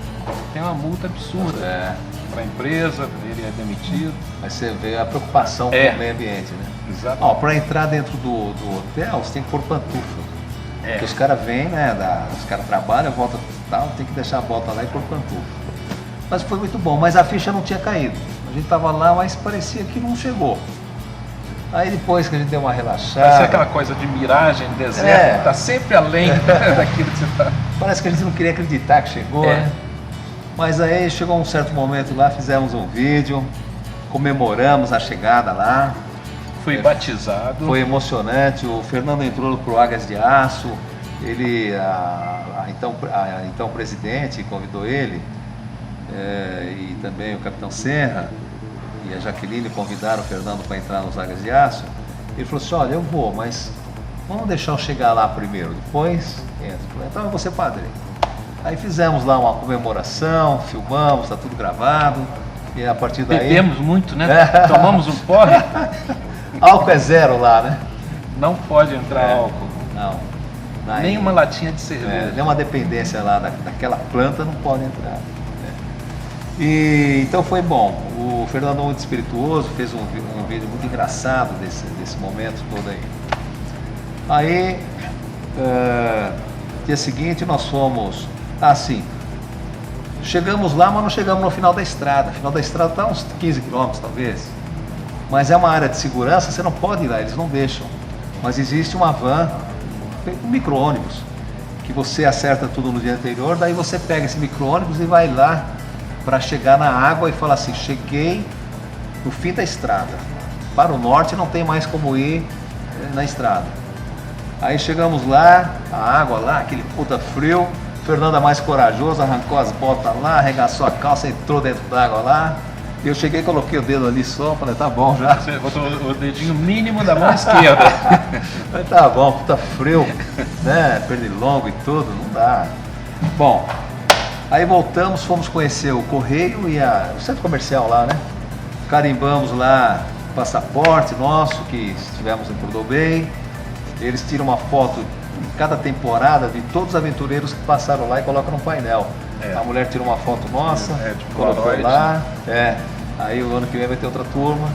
tem uma multa absurda para a empresa, ele é demitido. Aí você vê a preocupação com o meio ambiente, né? Exato. Para entrar dentro do hotel, você tem que pôr pantufa. Porque os caras vêm, né? Os caras trabalham, voltam tal, tem que deixar a bota lá e pôr pantufa. Mas foi muito bom, mas a ficha não tinha caído. A gente tava lá, mas parecia que não chegou. Aí depois que a gente deu uma relaxada... Parece aquela coisa de miragem, deserto, tá sempre além daquilo que você tá... Parece que a gente não queria acreditar que chegou, né? Mas aí chegou um certo momento lá, fizemos um vídeo, comemoramos a chegada lá. Foi batizado. Foi emocionante, o Fernando entrou pro Águias de Aço, então presidente convidou ele, e também o capitão Serra e a Jaqueline convidaram o Fernando para entrar nos Águias de Aço. Ele falou assim, olha, eu vou, mas vamos deixar eu chegar lá primeiro, depois entro. Então eu vou ser padrinho. Aí fizemos lá uma comemoração, filmamos, está tudo gravado, e a partir daí... Bebemos muito, né? Tomamos um porre. Álcool é 0 lá, né? Não pode entrar álcool. Não. Nem uma latinha de cerveja. Nem uma dependência lá daquela planta não pode entrar. E então foi bom. O Fernando muito espirituoso, fez um vídeo muito engraçado desse momento todo aí. Aí, dia seguinte nós fomos chegamos lá, mas não chegamos no final da estrada. O final da estrada está uns 15 quilômetros talvez. Mas é uma área de segurança, você não pode ir lá, eles não deixam. Mas existe uma van, um micro-ônibus, que você acerta tudo no dia anterior, daí você pega esse micro-ônibus e vai lá para chegar na água e fala assim, cheguei no fim da estrada. Para o norte não tem mais como ir na estrada. Aí chegamos lá, a água lá, aquele puta frio, Fernando é mais corajoso, arrancou as botas lá, arregaçou a calça, entrou dentro d'água lá. Eu cheguei, coloquei o dedo ali só, falei, tá bom já. Você botou o dedinho mínimo da mão esquerda. Falei, tá bom, puta frio, né, pernilongo e tudo, não dá. Bom, aí voltamos, fomos conhecer o Correio e o centro comercial lá, né? Carimbamos lá o passaporte nosso, que estivemos em Prudhoe Bay. Eles tiram uma foto em cada temporada de todos os aventureiros que passaram lá e colocam no painel. A mulher tirou uma foto nossa, colocou lá. Aí o ano que vem vai ter outra turma.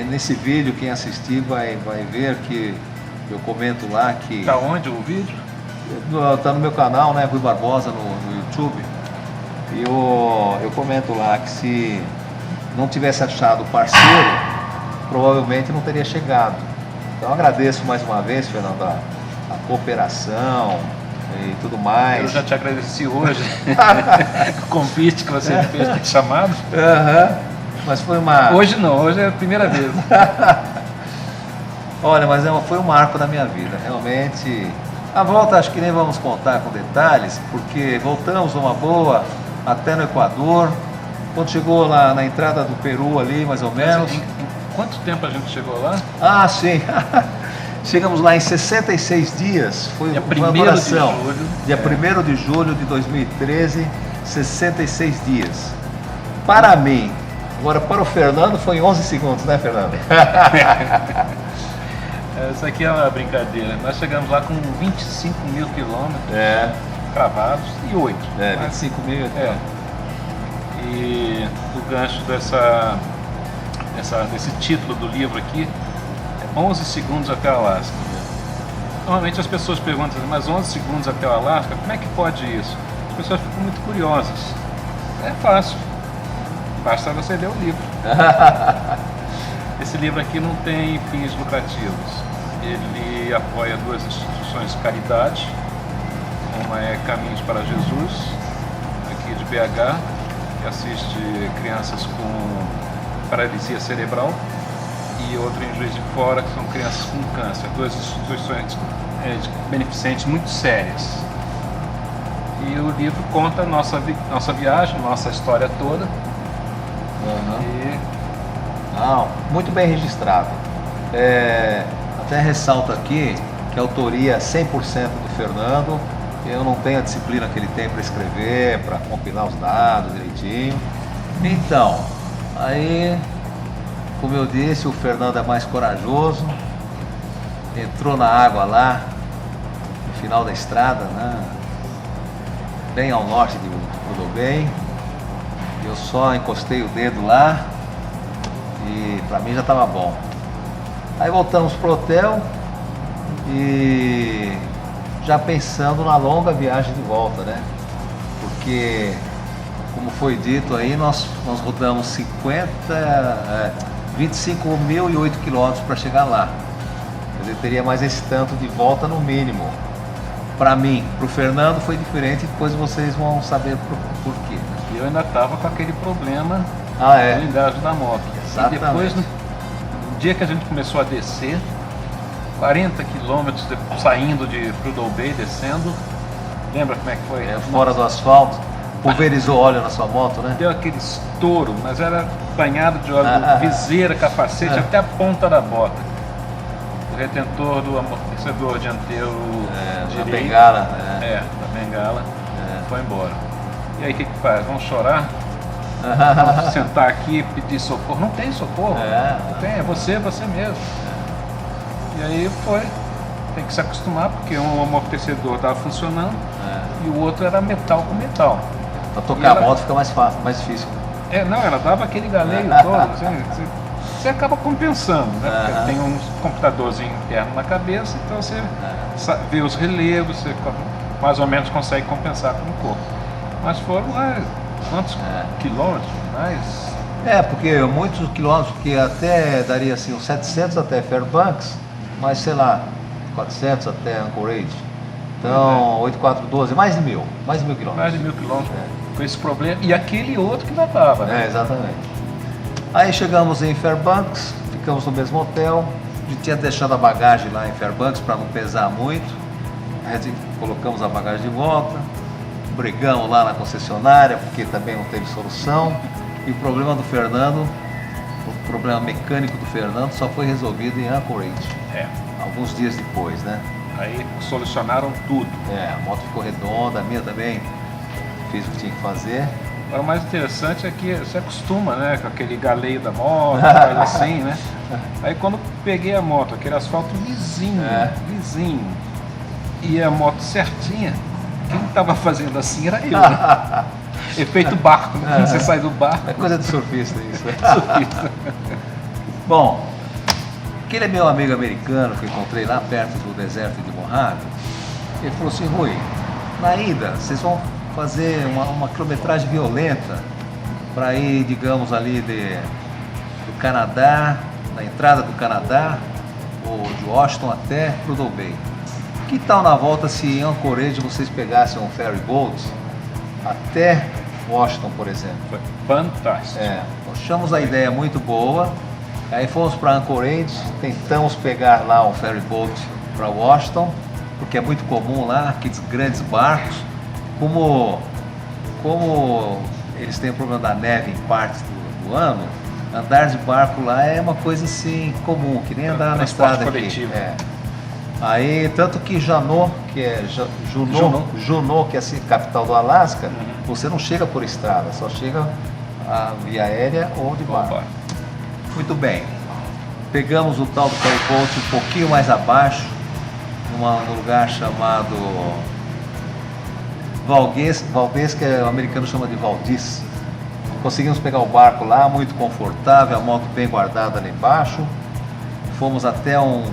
Nesse vídeo, quem assistir vai ver que eu comento lá que... Tá onde o vídeo? Tá no meu canal, né, Rui Barbosa, no YouTube. E eu comento lá que se não tivesse achado parceiro, provavelmente não teria chegado. Então agradeço mais uma vez, Fernando, a cooperação e tudo mais. Eu já te agradeci hoje o convite que você fez, ter chamado. Mas foi uma... Hoje não, hoje é a primeira vez. Olha, mas foi um marco da minha vida, realmente. A volta acho que nem vamos contar com detalhes, porque voltamos numa boa até no Equador. Quando chegou lá na entrada do Peru ali, mais ou menos. Em quanto tempo a gente chegou lá? Ah, sim. Chegamos lá em 66 dias, foi uma duração. Dia 1º de julho de 2013, 66 dias. Para mim, agora para o Fernando foi 11 segundos, né, Fernando? Isso aqui é uma brincadeira. Nós chegamos lá com 25 mil quilômetros cravados e 8. 25 mil. E o gancho desse título do livro aqui, 11 segundos até o Alasca. Normalmente as pessoas perguntam, mas 11 segundos até o Alasca, como é que pode isso? pessoas ficam muito curiosas. É fácil, basta você ler o livro. Esse livro aqui não tem fins lucrativos. Ele apoia 2 instituições de caridade. Uma é Caminhos para Jesus, aqui de BH, que assiste crianças com paralisia cerebral, e outra em Juiz de Fora, que são crianças com câncer. 2 instituições beneficentes muito sérias. E o livro conta a nossa viagem, nossa história toda. Uhum. Não, muito bem registrado. Até ressalto aqui que a autoria é 100% do Fernando. Eu não tenho a disciplina que ele tem para escrever, para compilar os dados direitinho. Então, aí, como eu disse, o Fernando é mais corajoso. Entrou na água lá, no final da estrada, né? Bem ao norte de Prudhoe. Eu só encostei o dedo lá e para mim já estava bom. Aí voltamos pro hotel e já pensando na longa viagem de volta, né? Porque, como foi dito aí, nós rodamos 25.008 quilômetros para chegar lá. Quer dizer, teria mais esse tanto de volta no mínimo. Para mim, para o Fernando foi diferente, depois vocês vão saber por quê. Eu ainda estava com aquele problema do blindagem da moto. Exatamente. E depois, no dia que a gente começou a descer, 40 quilômetros saindo de Prudhoe, descendo, lembra como é que foi? Fora do asfalto, pulverizou óleo na sua moto, né? Deu aquele estouro, mas era banhado de óleo, viseira, capacete, até a ponta da bota. O retentor do amortecedor dianteiro da bengala, da bengala, foi embora. E aí o que faz? Vamos chorar? Vamos sentar aqui e pedir socorro? Não tem socorro, não tem, é você mesmo. E aí tem que se acostumar, porque um amortecedor estava funcionando e o outro era metal com metal. Para tocar a moto fica mais fácil, mais difícil. Ela dava aquele galeio todo, você acaba compensando, né? Porque tem um computadorzinho interno na cabeça, então você vê os relevos, você mais ou menos consegue compensar com o corpo. Mas foram quantos quilômetros? Porque muitos quilômetros, que até daria assim uns 700 até Fairbanks, mas sei lá, 400 até Anchorage. Então, 8412, mais de 1.000 quilômetros. Mais de 1.000 quilômetros, com esse problema. E aquele outro que ainda estava, né? Exatamente. Aí chegamos em Fairbanks, ficamos no mesmo hotel. A gente tinha deixado a bagagem lá em Fairbanks para não pesar muito. A gente colocamos a bagagem de volta, brigamos lá na concessionária, porque também não teve solução. E o problema do Fernando, o problema mecânico do Fernando só foi resolvido em Anchorage. Alguns dias depois, né? Aí solucionaram tudo. A moto ficou redonda, a minha também fiz o que tinha que fazer. Agora, o mais interessante é que você acostuma, né, com aquele galeio da moto, coisa assim, né? Aí quando peguei a moto, aquele asfalto lisinho, e a moto certinha, quem estava fazendo assim era eu, né? Efeito barco, né? Quando você sai do barco. É coisa de surfista isso. Bom, aquele meu amigo americano que eu encontrei lá perto do deserto de Mojave, ele falou assim: Rui, na ida vocês vão fazer uma quilometragem violenta para ir, digamos, ali do Canadá, na entrada do Canadá, ou de Washington até Prudhoe. Que tal na volta se em Anchorage vocês pegassem um ferry boat até Washington, por exemplo? Foi fantástico. Achamos a ideia muito boa. Aí fomos para Anchorage, tentamos pegar lá um ferry boat para Washington, porque é muito comum lá, aqueles grandes barcos. Como eles têm o problema da neve em partes do ano, andar de barco lá é uma coisa assim comum, que nem andar na estrada coletivo. Aqui. Aí, tanto que Juneau, que é Juneau, que é a capital do Alasca, você não chega por estrada, só chega a via aérea ou de barco. Muito bem. Pegamos o tal do ferry boat um pouquinho mais abaixo, num lugar chamado Valdez, que o americano chama de Valdez. Conseguimos pegar o barco lá, muito confortável, a moto bem guardada lá embaixo. Fomos até um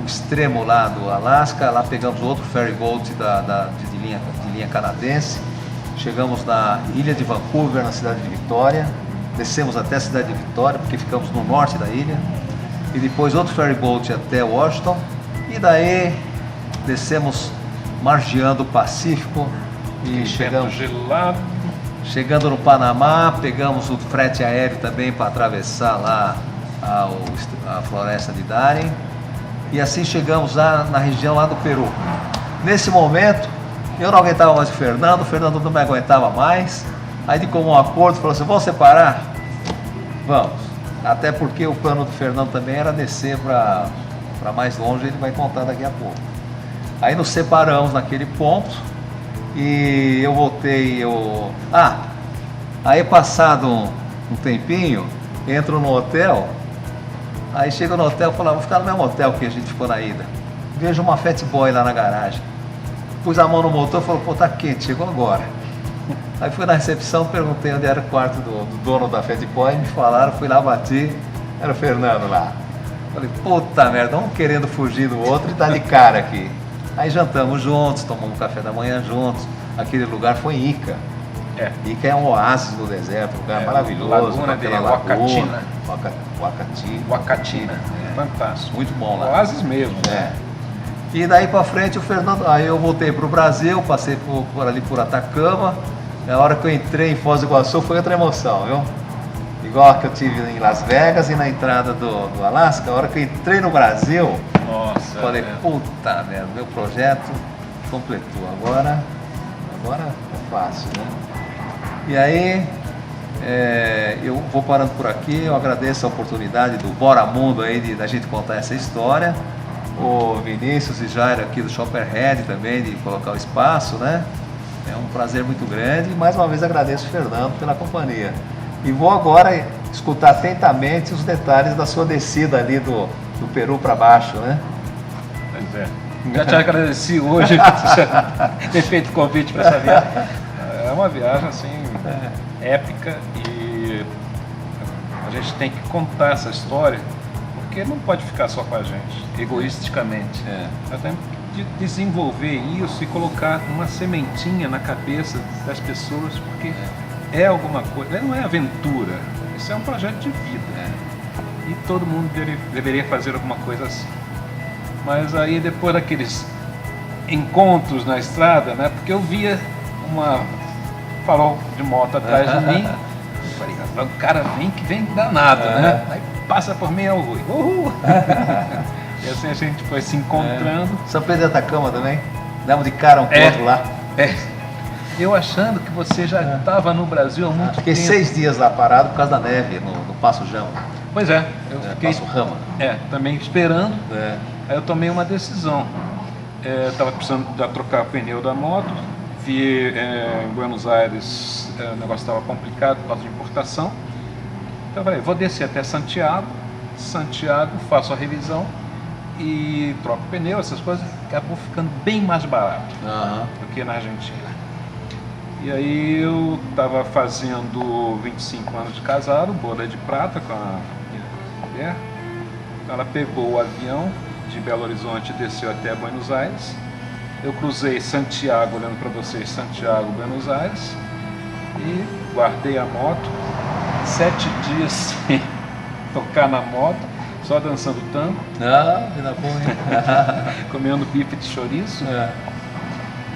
extremo lá do Alasca, lá pegamos outro ferry boat de linha canadense chegamos na ilha de Vancouver, na cidade de Vitória, descemos até a cidade de Vitória, porque ficamos no norte da ilha, e depois outro ferryboat até Washington, e daí descemos margeando o Pacífico e chegando no Panamá, pegamos o frete aéreo também para atravessar lá a floresta de Darien, e assim chegamos lá na região lá do Peru. Nesse momento, eu não aguentava mais o Fernando não me aguentava mais, aí de comum acordo falou assim, vamos separar? Vamos, até porque o plano do Fernando também era descer para mais longe, ele vai contar daqui a pouco. Aí nos separamos naquele ponto e eu voltei, aí passado um tempinho, entro no hotel, aí chego no hotel e falo, vou ficar no mesmo hotel que a gente ficou na ida. Vejo uma Fat Boy lá na garagem. Pus a mão no motor e falou, pô, tá quente, chegou agora. Aí fui na recepção, perguntei onde era o quarto do dono da Fat Boy, me falaram, fui lá, bati, era o Fernando lá. Falei, puta merda, um querendo fugir do outro e tá de cara aqui. Aí jantamos juntos, tomamos café da manhã juntos. Aquele lugar foi em Ica. Ica é um oásis do deserto, um lugar maravilhoso. Laguna aquela Huacatina. Huacatina. Fantástico. Muito bom lá. Oásis mesmo. E daí pra frente o Fernando, aí eu voltei pro Brasil, passei por ali por Atacama. Na hora que eu entrei em Foz do Iguaçu foi outra emoção, viu? Igual a que eu tive em Las Vegas e na entrada do Alasca, a hora que eu entrei no Brasil, falei, puta merda, meu projeto completou, agora é fácil, né? E aí, eu vou parando por aqui, eu agradeço a oportunidade do Bora Mundo aí da gente contar essa história, o Vinícius e Jairo aqui do Shopperhead também, de colocar o espaço, né? É um prazer muito grande e mais uma vez agradeço o Fernando pela companhia. E vou agora escutar atentamente os detalhes da sua descida ali do Peru para baixo, né? Pois é. Já te agradeci hoje por ter feito o convite para essa viagem. É uma viagem assim épica e a gente tem que contar essa história porque não pode ficar só com a gente, egoisticamente. Nós temos que desenvolver isso e colocar uma sementinha na cabeça das pessoas porque é alguma coisa, não é aventura, isso é um projeto de vida. E todo mundo deveria fazer alguma coisa assim. Mas aí depois daqueles encontros na estrada, né? Porque eu via uma farol de moto atrás de mim, eu falei, o cara vem danado, né? Aí passa por mim, eu vou. Uhul! E assim a gente foi se encontrando. São Pedro de Atacama também? Damos de cara um com o outro lá. Eu achando que você já estava no Brasil há muito tempo. Fiquei 6 dias lá parado por causa da neve, no Passo Jama. Pois é, eu fiquei... Passo Rama. Também esperando. Aí eu tomei uma decisão. Estava precisando trocar o pneu da moto. Vi em Buenos Aires, o negócio estava complicado por causa de importação. Então eu falei, vou descer até Santiago, faço a revisão e troco o pneu, essas coisas. Acabou ficando bem mais barato do que na Argentina. E aí eu estava fazendo 25 anos de casado, boda de prata com a minha mulher. Ela pegou o avião de Belo Horizonte e desceu até Buenos Aires. Eu cruzei Santiago, olhando para vocês, Santiago, Buenos Aires, e guardei a moto. 7 dias sem tocar na moto, só dançando tango. Vida boa, hein? Comendo bife de chouriço.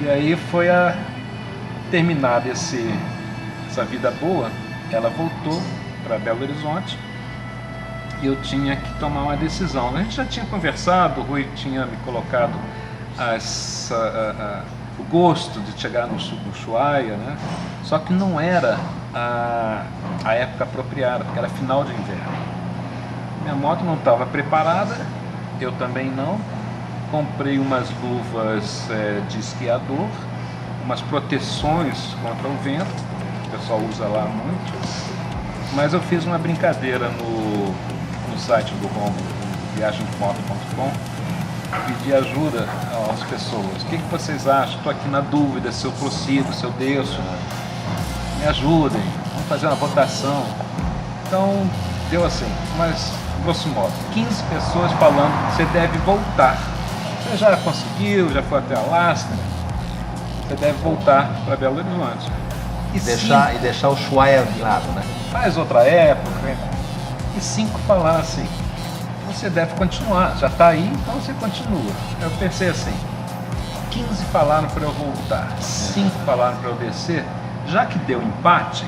E aí foi terminada essa vida boa, ela voltou para Belo Horizonte e eu tinha que tomar uma decisão. A gente já tinha conversado, o Rui tinha me colocado o gosto de chegar no Ushuaia, né? Só que não era a época apropriada, porque era final de inverno. Minha moto não estava preparada, eu também não. Comprei umas luvas de esquiador, umas proteções contra o vento, o pessoal usa lá muito. Mas eu fiz uma brincadeira no site do Romulo, viagemdemoto.com, pedi ajuda às pessoas. O que vocês acham? Estou aqui na dúvida se eu prossigo, se eu desço. Me ajudem, vamos fazer uma votação. Então, deu assim, mas grosso modo, 15 pessoas falando que você deve voltar. Você já conseguiu, já foi até Alasca, você deve voltar para Belo Horizonte. E deixar o Ushuaia de lado, né? Faz outra época, né? E 5 falaram assim, você deve continuar, já está aí, então você continua. Eu pensei assim, 15 falaram para eu voltar, 5 falaram para eu descer, já que deu empate,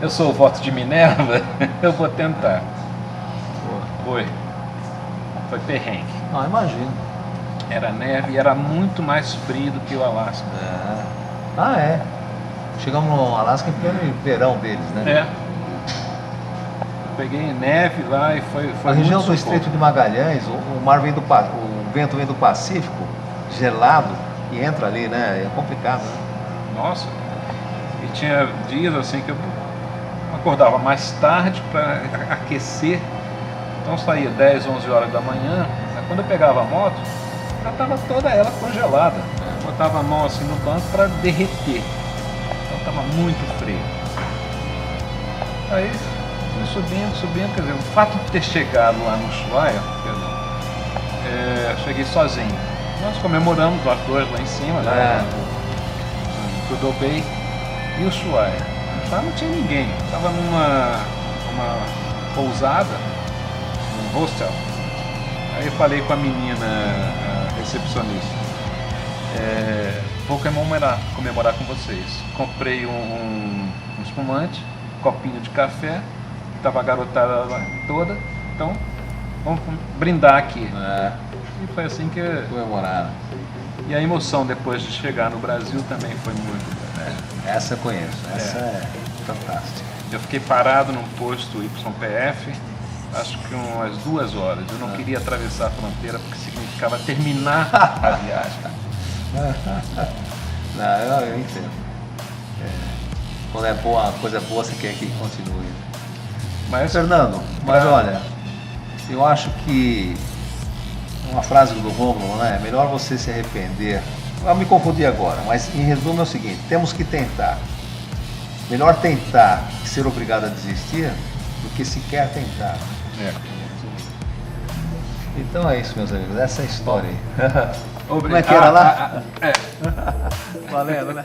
eu sou o voto de Minerva, eu vou tentar. Foi perrengue. Não, imagino. Era neve e era muito mais frio do que o Alasca. É. Ah, é. Chegamos no Alasca em pleno verão deles, né? É. Peguei neve lá e foi A região muito do Estreito de Magalhães, o mar vem o vento vem do Pacífico, gelado, e entra ali, né? É complicado, né? Nossa. E tinha dias assim que eu acordava mais tarde para aquecer. Então saía 10, 11 horas da manhã. Quando eu pegava a moto, já estava toda ela congelada. Eu botava a mão assim no banco para derreter. Então estava muito frio. Aí fui subindo, quer dizer, o fato de ter chegado lá no Ushuaia, cheguei sozinho. Nós comemoramos nós dois lá em cima, no Prudhoe Bay e o Ushuaia. Lá não tinha ninguém, estava numa pousada, num hostel. Aí eu falei com a menina, a recepcionista, vou comemorar com vocês. Comprei um espumante, um copinho de café, estava a garotada lá toda, então vamos brindar aqui. E foi assim que comemoraram. E a emoção depois de chegar no Brasil também foi muito grande. Essa eu conheço, essa é fantástica. Eu fiquei parado num posto YPF, acho que umas 2 horas. Eu não queria atravessar a fronteira porque significava terminar a viagem. Não, eu entendo. Quando é boa, a coisa é boa, você quer que continue. Mas, Fernando, olha, eu acho que uma frase do Rômulo, né? É melhor você se arrepender. Eu me confundi agora, mas em resumo é o seguinte: temos que tentar. Melhor tentar que ser obrigado a desistir do que sequer tentar. Então é isso, meus amigos, essa é a história aí. Como é que era lá? Valendo, né?